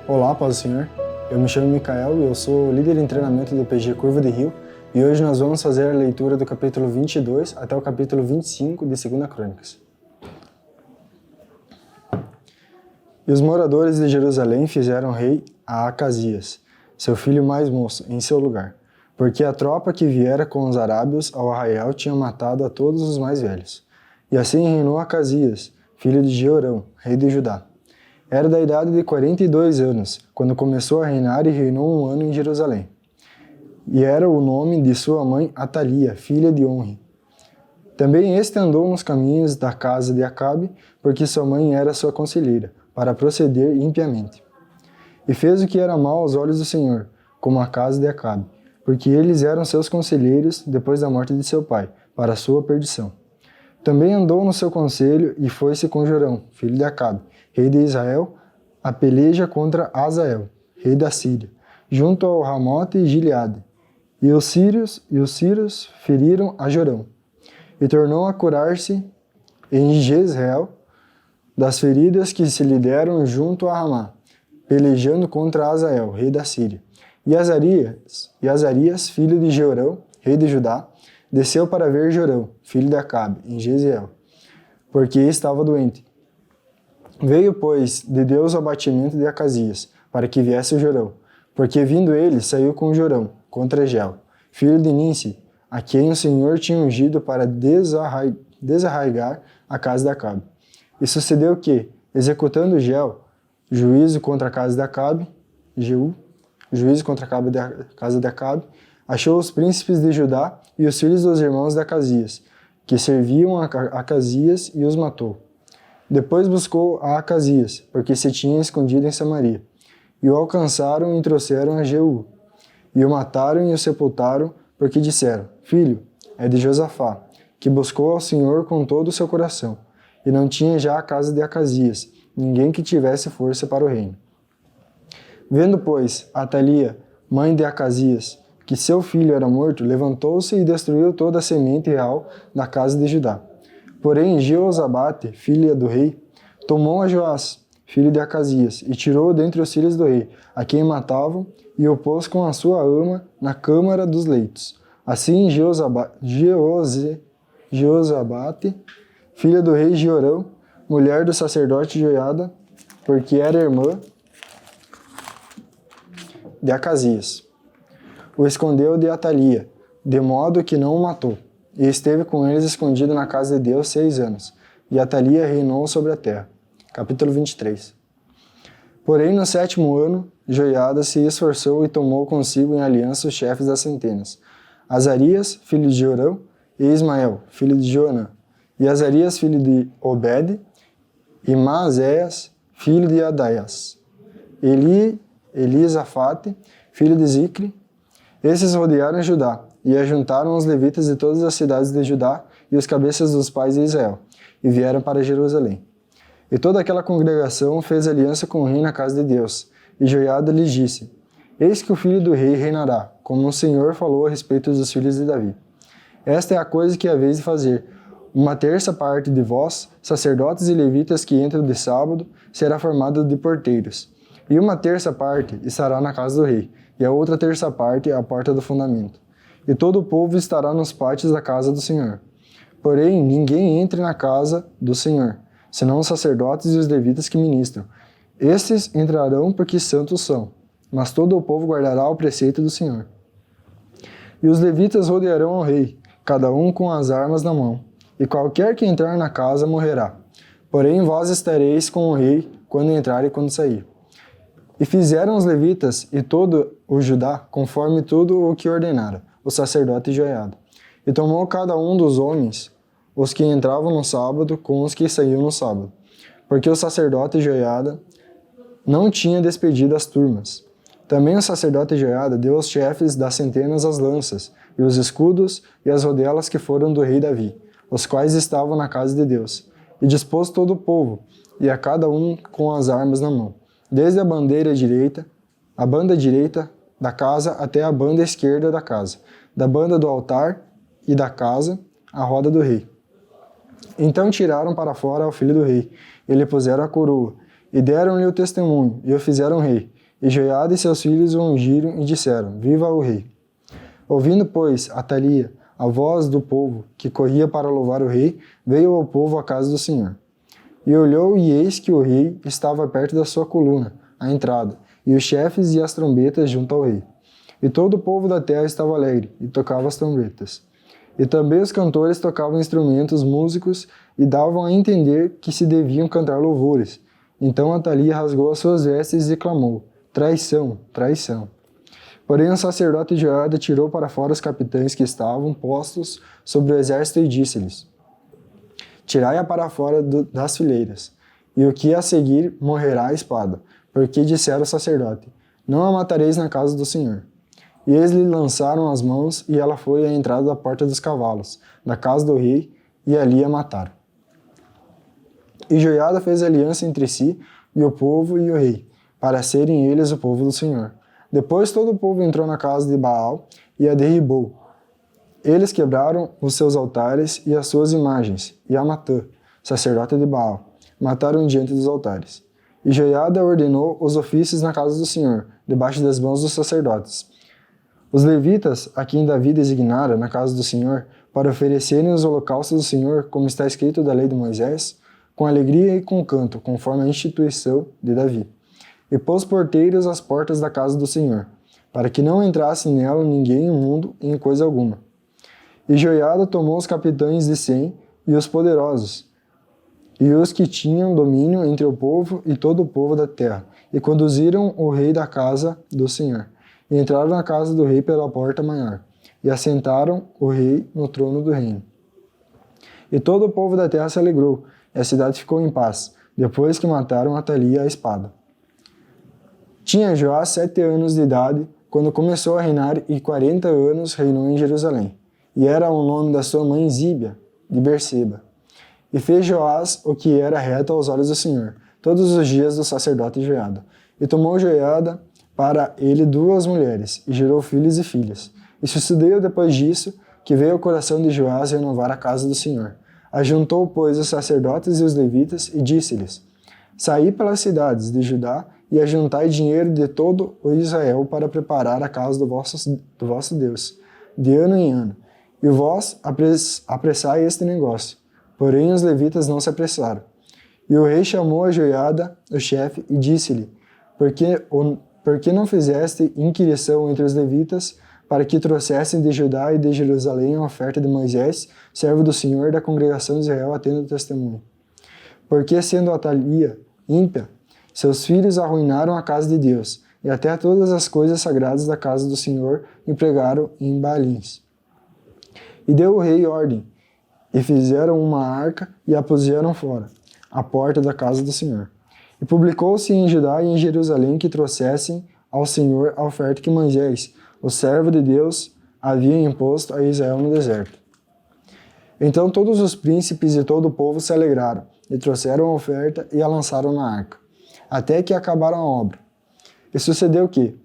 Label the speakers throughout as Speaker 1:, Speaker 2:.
Speaker 1: Olá, paz do Senhor. Eu me chamo Micael e eu sou líder em treinamento do PG Curva de Rio e hoje nós vamos fazer a leitura do capítulo 22 até o capítulo 25 de 2 Crônicas. E os moradores de Jerusalém fizeram rei a Acasias, seu filho mais moço, em seu lugar, porque a tropa que viera com os arábios ao arraial tinha matado a todos os mais velhos. E assim reinou Acasias, filho de Jeorão, rei de Judá. Era da idade de 42 anos, quando começou a reinar e reinou 1 ano em Jerusalém. E era o nome de sua mãe Atalia, filha de Onri. Também este andou nos caminhos da casa de Acabe, porque sua mãe era sua conselheira, para proceder impiamente. E fez o que era mal aos olhos do Senhor, como a casa de Acabe, porque eles eram seus conselheiros depois da morte de seu pai, para a sua perdição. Também andou no seu conselho e foi-se com Jorão, filho de Acabe, rei de Israel, a peleja contra Azael, rei da Síria, junto ao Ramote e Gileade. E os sírios feriram a Jorão. E tornou a curar-se em Jezreel das feridas que se lhe deram junto a Ramá, pelejando contra Azael, rei da Síria. E Azarias, filho de Jeorão, rei de Judá, desceu para ver Jorão, filho de Acabe, em Jezreel, porque estava doente. Veio, pois, de Deus o abatimento de Acasias, para que viesse o Jorão, porque vindo ele, saiu com Jorão, contra Gel, filho de Ninsi, a quem o Senhor tinha ungido para desarraigar a casa de Acabe. E sucedeu que, executando Gel, juízo contra a casa de Acabe, juízo contra a casa de Acabe, achou os príncipes de Judá e os filhos dos irmãos de Acasias, que serviam a Acasias, e os matou. Depois buscou a Acasias, porque se tinha escondido em Samaria. E o alcançaram e trouxeram a Jeú. E o mataram e o sepultaram, porque disseram: Filho, é de Josafá, que buscou ao Senhor com todo o seu coração. E não tinha já a casa de Acasias, ninguém que tivesse força para o reino. Vendo, pois, Atalia, mãe de Acasias, que seu filho era morto, levantou-se e destruiu toda a semente real da casa de Judá. Porém, Jeozabate, filha do rei, tomou a Joás, filho de Acasias, e tirou dentre os filhos do rei, a quem matavam, e o pôs com a sua ama na câmara dos leitos. Assim, Jeozabate, filha do rei Jeorão, mulher do sacerdote Joiada, porque era irmã de Acasias, o escondeu de Atalia, de modo que não o matou, e esteve com eles escondido na casa de Deus 6 anos, e Atalia reinou sobre a terra. Capítulo 23. Porém, no 7º ano, Joiada se esforçou e tomou consigo em aliança os chefes das centenas, Azarias, filho de Jorão, e Ismael, filho de Joanã, e Azarias, filho de Obed, e Maazéas, filho de Adaias, Elisafate, filho de Zicre. Esses rodearam Judá, e ajuntaram os levitas de todas as cidades de Judá e os cabeças dos pais de Israel, e vieram para Jerusalém. E toda aquela congregação fez aliança com o rei na casa de Deus, e Joiada lhes disse: Eis que o filho do rei reinará, como o Senhor falou a respeito dos filhos de Davi. Esta é a coisa que é a vez de fazer. 1/3 parte de vós, sacerdotes e levitas que entram de sábado, será formada de porteiros. E 1/3 parte estará na casa do rei, e a outra 1/3 parte à porta do fundamento. E todo o povo estará nos pátios da casa do Senhor. Porém, ninguém entre na casa do Senhor, senão os sacerdotes e os levitas que ministram. Estes entrarão porque santos são, mas todo o povo guardará o preceito do Senhor. E os levitas rodearão ao rei, cada um com as armas na mão, e qualquer que entrar na casa morrerá. Porém, vós estareis com o rei quando entrar e quando sair. E fizeram os levitas e todo o Judá conforme tudo o que ordenara o sacerdote Joiada. E tomou cada um dos homens, os que entravam no sábado, com os que saíam no sábado, porque o sacerdote Joiada não tinha despedido as turmas. Também o sacerdote Joiada deu aos chefes das centenas as lanças, e os escudos e as rodelas que foram do rei Davi, os quais estavam na casa de Deus, e dispôs todo o povo, e a cada um com as armas na mão, desde a banda direita da casa até a banda esquerda da casa, da banda do altar e da casa, a roda do rei. Então tiraram para fora o filho do rei, e lhe puseram a coroa, e deram-lhe o testemunho, e o fizeram rei. E Joiada e seus filhos o ungiram e disseram: Viva o rei! Ouvindo, pois, Atalia a voz do povo que corria para louvar o rei, veio ao povo à casa do Senhor. E olhou, e eis que o rei estava perto da sua coluna, à entrada, e os chefes e as trombetas junto ao rei. E todo o povo da terra estava alegre, e tocava as trombetas. E também os cantores tocavam instrumentos músicos, e davam a entender que se deviam cantar louvores. Então Atalia rasgou as suas vestes e clamou: Traição, traição! Porém o sacerdote Joiada tirou para fora os capitães que estavam postos sobre o exército e disse-lhes: Tirai-a para fora das fileiras, e o que a seguir morrerá à espada, porque dissera o sacerdote: Não a matareis na casa do Senhor. E eles lhe lançaram as mãos, e ela foi à entrada da porta dos cavalos, da casa do rei, e ali a mataram. E Joiada fez aliança entre si, e o povo e o rei, para serem eles o povo do Senhor. Depois todo o povo entrou na casa de Baal e a derribou. Eles quebraram os seus altares e as suas imagens, e a Matã, sacerdote de Baal, mataram diante dos altares. E Joiada ordenou os ofícios na casa do Senhor, debaixo das mãos dos sacerdotes. Os levitas, a quem Davi designara na casa do Senhor, para oferecerem os holocaustos do Senhor, como está escrito da lei de Moisés, com alegria e com canto, conforme a instituição de Davi. E pôs porteiros às portas da casa do Senhor, para que não entrasse nela ninguém imundo em coisa alguma. E Joiada tomou os capitães de 100 e os poderosos, e os que tinham domínio entre o povo e todo o povo da terra, e conduziram o rei da casa do Senhor, e entraram na casa do rei pela porta maior, e assentaram o rei no trono do reino. E todo o povo da terra se alegrou, e a cidade ficou em paz, depois que mataram Atalia à espada. Tinha Joás 7 anos de idade quando começou a reinar, e 40 anos reinou em Jerusalém. E era o nome da sua mãe Zíbia, de Berseba. E fez Joás o que era reto aos olhos do Senhor, todos os dias do sacerdote Joiada. E tomou Joiada para ele 2 mulheres, e gerou filhos e filhas. E sucedeu depois disso, que veio ao coração de Joás renovar a casa do Senhor. Ajuntou, pois, os sacerdotes e os levitas, e disse-lhes: Saí pelas cidades de Judá, e ajuntai dinheiro de todo o Israel para preparar a casa do vosso Deus, de ano em ano. E vós apressai este negócio. Porém os levitas não se apressaram. E o rei chamou a Joiada, o chefe, e disse-lhe: Por que não fizeste inquirição entre os levitas, para que trouxessem de Judá e de Jerusalém a oferta de Moisés, servo do Senhor da congregação de Israel, atendo o testemunho? Porque, sendo Atalia ímpia, seus filhos arruinaram a casa de Deus, e até todas as coisas sagradas da casa do Senhor empregaram em Baalins. E deu o rei ordem, e fizeram uma arca e a puseram fora, à porta da casa do Senhor. E publicou-se em Judá e em Jerusalém que trouxessem ao Senhor a oferta que Moisés, o servo de Deus, havia imposto a Israel no deserto. Então todos os príncipes e todo o povo se alegraram, e trouxeram a oferta e a lançaram na arca, até que acabaram a obra. E sucedeu que,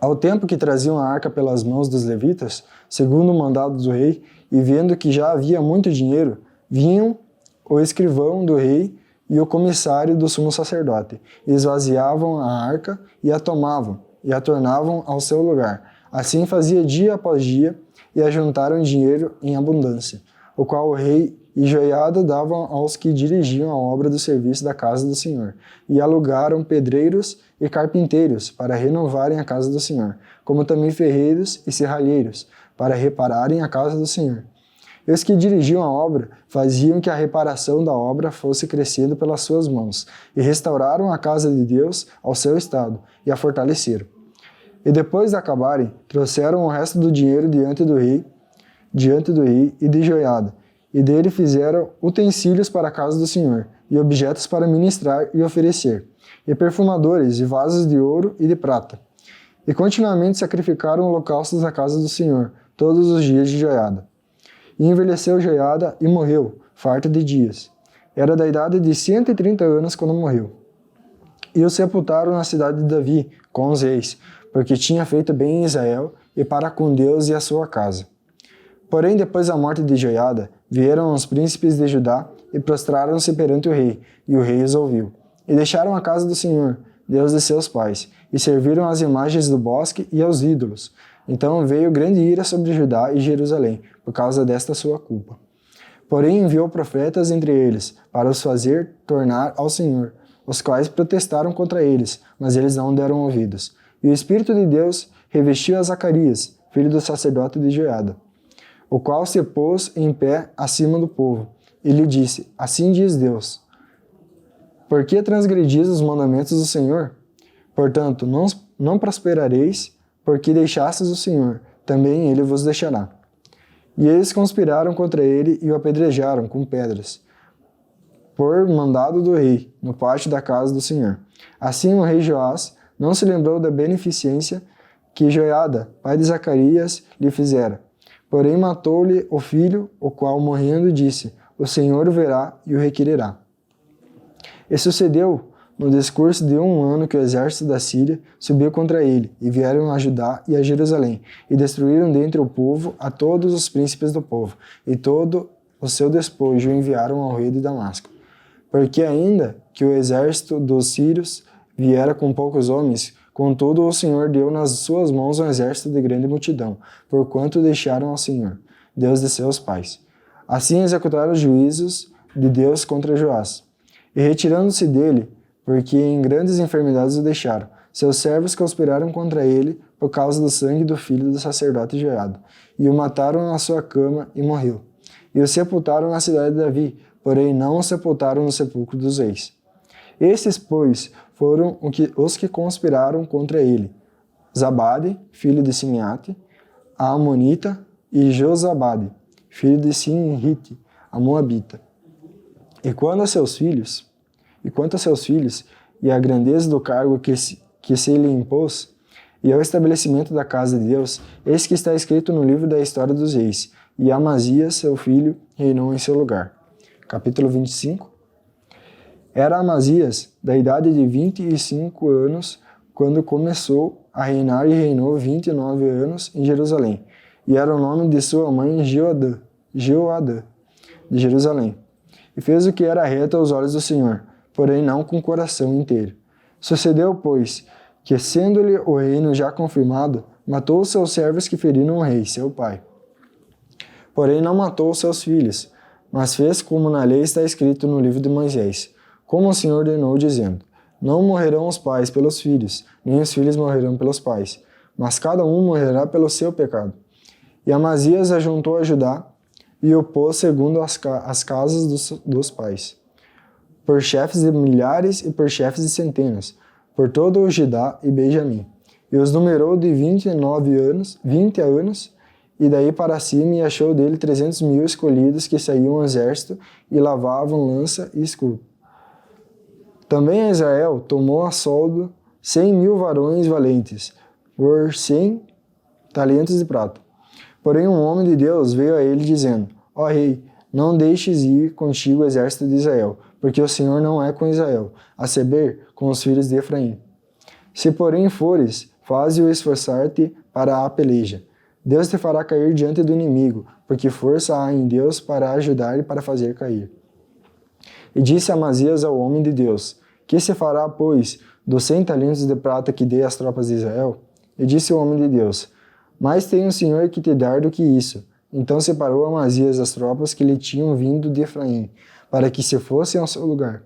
Speaker 1: ao tempo que traziam a arca pelas mãos dos levitas, segundo o mandado do rei, e vendo que já havia muito dinheiro, vinham o escrivão do rei e o comissário do sumo sacerdote, e esvaziavam a arca e a tomavam, e a tornavam ao seu lugar. Assim fazia dia após dia, e ajuntaram dinheiro em abundância, o qual o rei e Joiada davam aos que dirigiam a obra do serviço da casa do Senhor, e alugaram pedreiros e carpinteiros para renovarem a casa do Senhor, como também ferreiros e serralheiros para repararem a casa do Senhor. E os que dirigiam a obra faziam que a reparação da obra fosse crescendo pelas suas mãos, e restauraram a casa de Deus ao seu estado, e a fortaleceram. E depois de acabarem, trouxeram o resto do dinheiro diante do rei e de Joiada, e dele fizeram utensílios para a casa do Senhor, e objetos para ministrar e oferecer, e perfumadores, e vasos de ouro e de prata. E continuamente sacrificaram holocaustos na casa do Senhor, todos os dias de Joiada. E envelheceu Joiada e morreu, farto de dias. Era da idade de 130 anos quando morreu. E o sepultaram na cidade de Davi, com os reis, porque tinha feito bem em Israel e para com Deus e a sua casa. Porém, depois da morte de Joiada, vieram os príncipes de Judá e prostraram-se perante o rei, e o rei os ouviu. E deixaram a casa do Senhor, Deus de seus pais, e serviram às imagens do bosque e aos ídolos. Então veio grande ira sobre Judá e Jerusalém, por causa desta sua culpa. Porém enviou profetas entre eles, para os fazer tornar ao Senhor, os quais protestaram contra eles, mas eles não deram ouvidos. E o Espírito de Deus revestiu a Zacarias, filho do sacerdote de Joiada, o qual se pôs em pé acima do povo, e lhe disse: Assim diz Deus, por que transgredis os mandamentos do Senhor? Portanto, não prosperareis, porque deixastes o Senhor, também ele vos deixará. E eles conspiraram contra ele e o apedrejaram com pedras, por mandado do rei, no pátio da casa do Senhor. Assim o rei Joás não se lembrou da beneficência que Joiada, pai de Zacarias, lhe fizera. Porém matou-lhe o filho, o qual, morrendo, disse: O Senhor o verá e o requererá. E sucedeu, no discurso de 1 ano, que o exército da Síria subiu contra ele, e vieram a Judá e a Jerusalém, e destruíram dentre o povo a todos os príncipes do povo, e todo o seu despojo enviaram ao rei de Damasco. Porque ainda que o exército dos sírios viera com poucos homens, contudo o Senhor deu nas suas mãos um exército de grande multidão, porquanto deixaram ao Senhor, Deus de seus pais. Assim executaram os juízos de Deus contra Joás. E retirando-se dele, porque em grandes enfermidades o deixaram, seus servos conspiraram contra ele por causa do sangue do filho do sacerdote Joiada, e o mataram na sua cama e morreu. E o sepultaram na cidade de Davi, porém não o sepultaram no sepulcro dos reis. Estes, pois, foram os que conspiraram contra ele: Zabade, filho de Simeate, a Amonita, e Josabade, filho de Sinrite, a Moabita. E quanto a seus filhos, e a grandeza do cargo que se lhe impôs, e ao estabelecimento da casa de Deus, eis que está escrito no livro da história dos reis, e Amazias, seu filho, reinou em seu lugar. Capítulo 25. Era Amazias da idade de 25 anos, quando começou a reinar, e reinou 29 anos em Jerusalém. E era o nome de sua mãe Jeoadã, de Jerusalém. E fez o que era reto aos olhos do Senhor, porém não com o coração inteiro. Sucedeu, pois, que, sendo-lhe o reino já confirmado, matou os seus servos que feriram o rei, seu pai. Porém não matou os seus filhos, mas fez como na lei está escrito no livro de Moisés, como o Senhor ordenou, dizendo: Não morrerão os pais pelos filhos, nem os filhos morrerão pelos pais, mas cada um morrerá pelo seu pecado. E Amazias ajuntou a Judá e o pôs segundo as casas dos pais, por chefes de milhares e por chefes de centenas, por todo o Judá e Benjamim. E os numerou de 20 anos, e daí para cima, e achou dele 300.000 escolhidos que saíam ao exército e lavavam lança e escudo. Também Israel tomou a soldo 100.000 varões valentes, por 100 talentos de prata. Porém um homem de Deus veio a ele dizendo: Ó rei, não deixes ir contigo o exército de Israel, porque o Senhor não é com Israel, a saber, com os filhos de Efraim. Se porém fores, faze-o esforçar-te para a peleja. Deus te fará cair diante do inimigo, porque força há em Deus para ajudar e para fazer cair. E disse Amazias ao homem de Deus: Que se fará, pois, dos 100 talentos de prata que dei às tropas de Israel? E disse o homem de Deus: Mais tem o Senhor que te dar do que isso. Então separou Amazias as tropas que lhe tinham vindo de Efraim, para que se fossem ao seu lugar.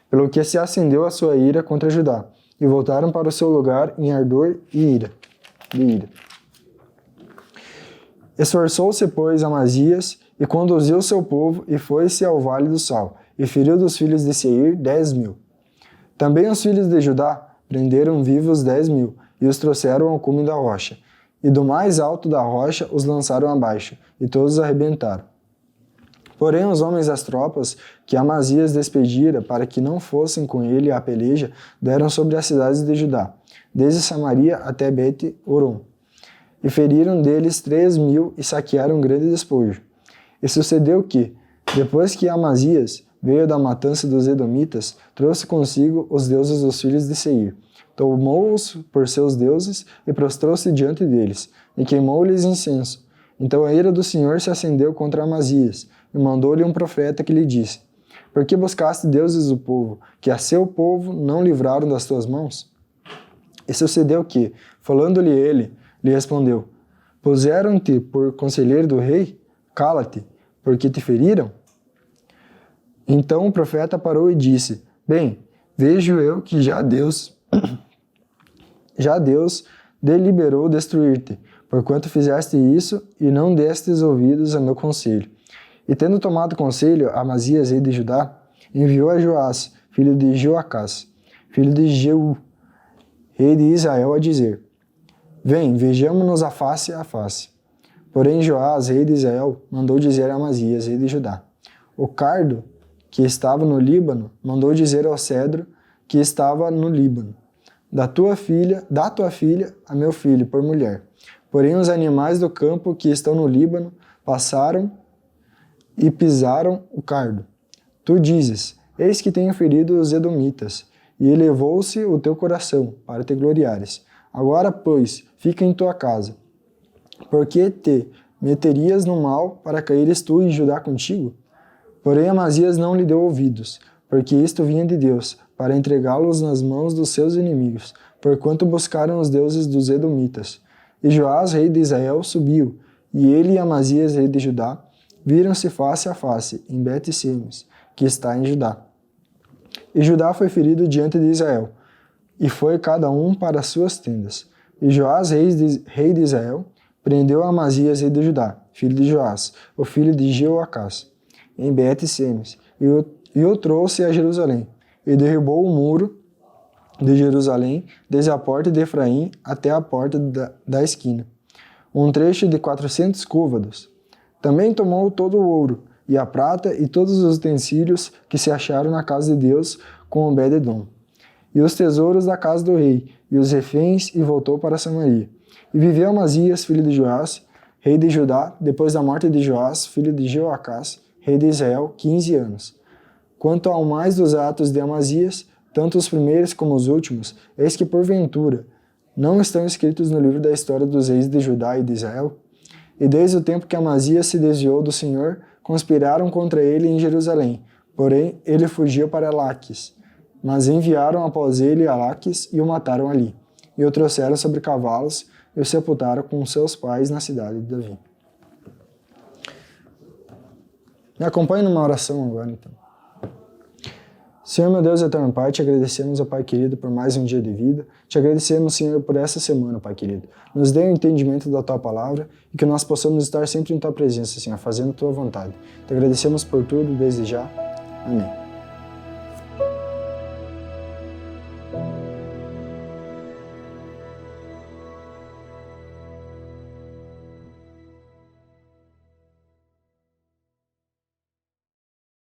Speaker 1: Pelo que se acendeu a sua ira contra Judá, e voltaram para o seu lugar em ardor e ira. Esforçou-se, pois, Amazias, e conduziu seu povo, e foi-se ao vale do Sal, e feriu dos filhos de Seir 10.000. Também os filhos de Judá prenderam vivos 10.000, e os trouxeram ao cume da rocha, e do mais alto da rocha os lançaram abaixo, e todos arrebentaram. Porém os homens das tropas, que Amazias despedira para que não fossem com ele à peleja, deram sobre as cidades de Judá, desde Samaria até Bet-Horon, e feriram deles 3.000 e saquearam um grande despojo. E sucedeu que, depois que Amazias veio da matança dos edomitas, trouxe consigo os deuses dos filhos de Seir, tomou-os por seus deuses e prostrou-se diante deles, e queimou-lhes incenso. Então a ira do Senhor se acendeu contra Amazias, e mandou-lhe um profeta que lhe disse: Por que buscaste deuses do povo, que a seu povo não livraram das tuas mãos? E sucedeu que, falando-lhe ele, lhe respondeu: Puseram-te por conselheiro do rei? Cala-te, porque te feriram? Então o profeta parou e disse: Bem, vejo eu que já Deus deliberou destruir-te, porquanto fizeste isso e não destes ouvidos a meu conselho. E tendo tomado conselho, Amazias, rei de Judá, enviou a Joás, filho de Joacás, filho de Jeú, rei de Israel, a dizer: Vem, vejamo-nos a face. Porém Joás, rei de Israel, mandou dizer a Amazias, rei de Judá: O cardo que estava no Líbano mandou dizer ao cedro que estava no Líbano: dá tua filha a meu filho por mulher. Porém os animais do campo que estão no Líbano passaram e pisaram o cardo. Tu dizes: Eis que tenho ferido os edomitas, e elevou-se o teu coração para te gloriares. Agora, pois, fica em tua casa. Porque te meterias no mal para caíres tu e Judá contigo? Porém Amazias não lhe deu ouvidos, porque isto vinha de Deus, para entregá-los nas mãos dos seus inimigos, porquanto buscaram os deuses dos edomitas. E Joás, rei de Israel, subiu, e ele e Amazias, rei de Judá, viram-se face a face em Bet-Semes, que está em Judá. E Judá foi ferido diante de Israel, e foi cada um para as suas tendas. E Joás, rei de Israel, prendeu Amazias, rei de Judá, filho de Joás, o filho de Jeoacás, em Bet-Semes, e o trouxe a Jerusalém, e derrubou o muro de Jerusalém, desde a porta de Efraim até a porta da esquina, um trecho de 400 côvados. Também tomou todo o ouro, e a prata, e todos os utensílios que se acharam na casa de Deus com Obed-edom, e os tesouros da casa do rei, e os reféns, e voltou para Samaria. E viveu Amazias, filho de Joás, rei de Judá, depois da morte de Joás, filho de Jeoacás, rei de Israel, 15 anos. Quanto ao mais dos atos de Amazias, tanto os primeiros como os últimos, eis que porventura não estão escritos no livro da história dos reis de Judá e de Israel? E desde o tempo que Amazias se desviou do Senhor, conspiraram contra ele em Jerusalém. Porém, ele fugiu para Laquis. Mas enviaram após ele a Laquis e o mataram ali. E o trouxeram sobre cavalos e o sepultaram com seus pais na cidade de Davi. Me acompanhe numa oração agora, então. Senhor, meu Deus, eterno Pai, te agradecemos, ó Pai querido, por mais um dia de vida. Te agradecemos, Senhor, por essa semana, Pai querido. Nos dê o entendimento da Tua palavra e que nós possamos estar sempre em Tua presença, Senhor, fazendo Tua vontade. Te agradecemos por tudo, desde já. Amém.